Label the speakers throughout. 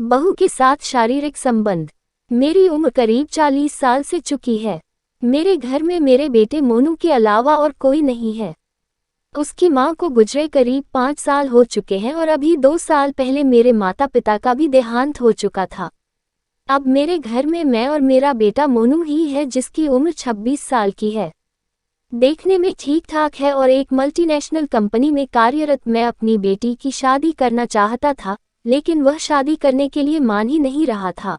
Speaker 1: बहू के साथ शारीरिक संबंध। मेरी उम्र करीब 40 साल से चुकी है। मेरे घर में मेरे बेटे मोनू के अलावा और कोई नहीं है। उसकी मां को गुजरे करीब 5 साल हो चुके हैं और अभी 2 साल पहले मेरे माता पिता का भी देहांत हो चुका था। अब मेरे घर में मैं और मेरा बेटा मोनू ही है, जिसकी उम्र 26 साल की है। देखने में ठीक ठाक है और एक मल्टीनेशनल कंपनी में कार्यरत। मैं अपनी बेटी की शादी करना चाहता था, लेकिन वह शादी करने के लिए मान ही नहीं रहा था।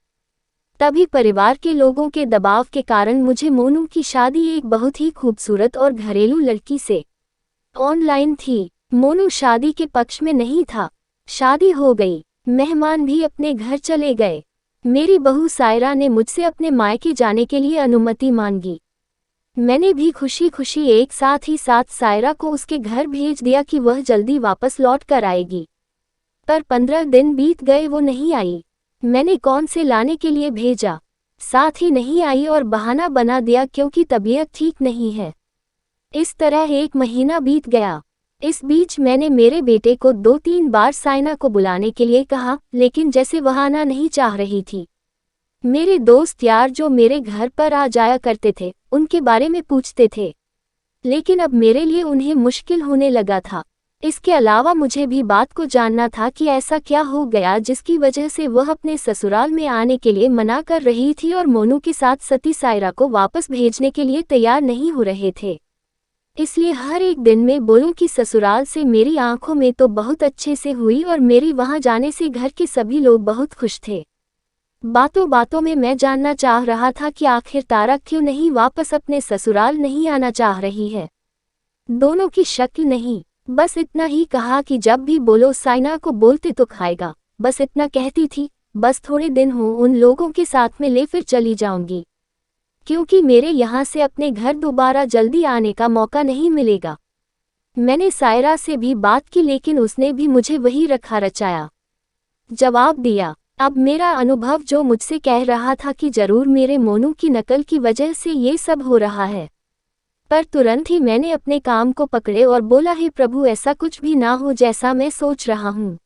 Speaker 1: तभी परिवार के लोगों के दबाव के कारण मुझे मोनू की शादी एक बहुत ही खूबसूरत और घरेलू लड़की से ऑनलाइन थी। मोनू शादी के पक्ष में नहीं था। शादी हो गई, मेहमान भी अपने घर चले गए। मेरी बहू सायरा ने मुझसे अपने मायके जाने के लिए अनुमति मांगी। मैंने भी खुशी खुशी एक साथ ही साथ सायरा को उसके घर भेज दिया कि वह जल्दी वापस लौट कर आएगी। पर 15 दिन बीत गए, वो नहीं आई। मैंने कौन से लाने के लिए भेजा, साथ ही नहीं आई और बहाना बना दिया क्योंकि तबीयत ठीक नहीं है। इस तरह 1 महीना बीत गया। इस बीच मैंने मेरे बेटे को 2-3 बार साइना को बुलाने के लिए कहा, लेकिन जैसे वह आना नहीं चाह रही थी। मेरे दोस्त यार जो मेरे घर पर आ जाया करते थे, उनके बारे में पूछते थे, लेकिन अब मेरे लिए उन्हें मुश्किल होने लगा था। इसके अलावा मुझे भी बात को जानना था कि ऐसा क्या हो गया जिसकी वजह से वह अपने ससुराल में आने के लिए मना कर रही थी और मोनू के साथ सती सायरा को वापस भेजने के लिए तैयार नहीं हो रहे थे। इसलिए हर एक दिन में बोलूं कि ससुराल से मेरी आंखों में तो बहुत अच्छे से हुई और मेरी वहां जाने से घर के सभी लोग बहुत खुश थे। बातों बातों में मैं जानना चाह रहा था कि आखिर तारा क्यों नहीं वापस अपने ससुराल नहीं आना चाह रही है। दोनों की शक्ल नहीं, बस इतना ही कहा कि जब भी बोलो साइना को बोलते तो खाएगा। बस इतना कहती थी। बस थोड़े दिन हो उन लोगों के साथ में ले फिर चली जाऊंगी, क्योंकि मेरे यहाँ से अपने घर दोबारा जल्दी आने का मौका नहीं मिलेगा। मैंने सायरा से भी बात की, लेकिन उसने भी मुझे वही रखा रचाया जवाब दिया। अब मेरा अनुभव जो मुझसे कह रहा था कि जरूर मेरे मोनू की नकल की वजह से ये सब हो रहा है, पर तुरंत ही मैंने अपने काम को पकड़े और बोला, हे प्रभु, ऐसा कुछ भी ना हो जैसा मैं सोच रहा हूँ।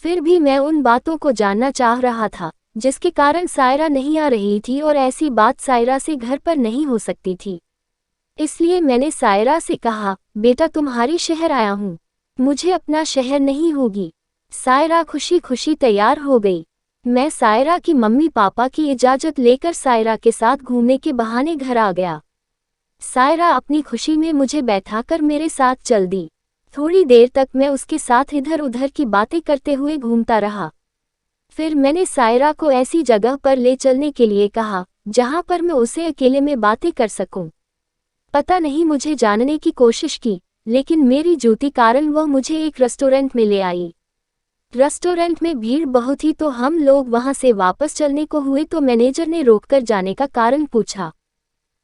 Speaker 1: फिर भी मैं उन बातों को जानना चाह रहा था जिसके कारण सायरा नहीं आ रही थी, और ऐसी बात सायरा से घर पर नहीं हो सकती थी। इसलिए मैंने सायरा से कहा, बेटा तुम्हारे शहर आया हूँ, मुझे अपना शहर नहीं होगी। सायरा खुशी खुशी तैयार हो गई। मैं सायरा की मम्मी पापा की इजाज़त लेकर सायरा के साथ घूमने के बहाने घर आ गया। सायरा अपनी खुशी में मुझे बैठाकर मेरे साथ चल दी। थोड़ी देर तक मैं उसके साथ इधर उधर की बातें करते हुए घूमता रहा। फिर मैंने सायरा को ऐसी जगह पर ले चलने के लिए कहा जहां पर मैं उसे अकेले में बातें कर सकूं। पता नहीं मुझे जानने की कोशिश की, लेकिन मेरी जूती कारण वह मुझे एक रेस्टोरेंट में ले आई। रेस्टोरेंट में भीड़ बहुत ही, तो हम लोग वहां से वापस चलने को हुए तो मैनेजर ने रोककर जाने का कारण पूछा।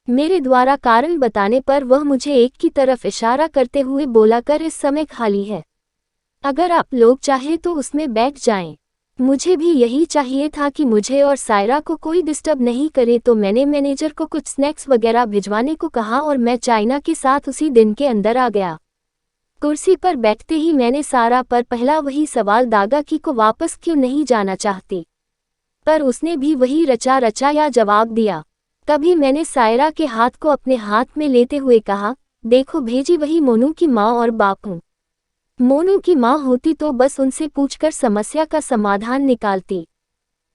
Speaker 1: मेरे द्वारा कारण बताने पर वह मुझे एक की तरफ इशारा करते हुए बोला, कर इस समय खाली है, अगर आप लोग चाहें तो उसमें बैठ जाएं। मुझे भी यही चाहिए था कि मुझे और सायरा को कोई डिस्टर्ब नहीं करे, तो मैंने मैनेजर को कुछ स्नैक्स वगैरह भिजवाने को कहा और मैं चाइना के साथ उसी दिन के अंदर आ गया। कुर्सी पर बैठते ही मैंने सारा पर पहला वही सवाल दागा कि को वापस क्यों नहीं जाना चाहती, पर उसने भी वही रचा रचाया जवाब दिया। तभी मैंने सायरा के हाथ को अपने हाथ में लेते हुए कहा, देखो भेजी वही मोनू की माँ और बाप हूँ। मोनू की माँ होती तो बस उनसे पूछकर समस्या का समाधान निकालती।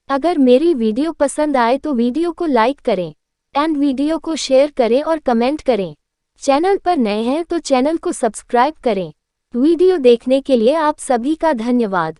Speaker 1: अगर मेरी वीडियो पसंद आए तो वीडियो को लाइक करें एंड वीडियो को शेयर करें और कमेंट करें। चैनल पर नए हैं तो चैनल को सब्सक्राइब करें। वीडियो देखने के लिए आप सभी का धन्यवाद।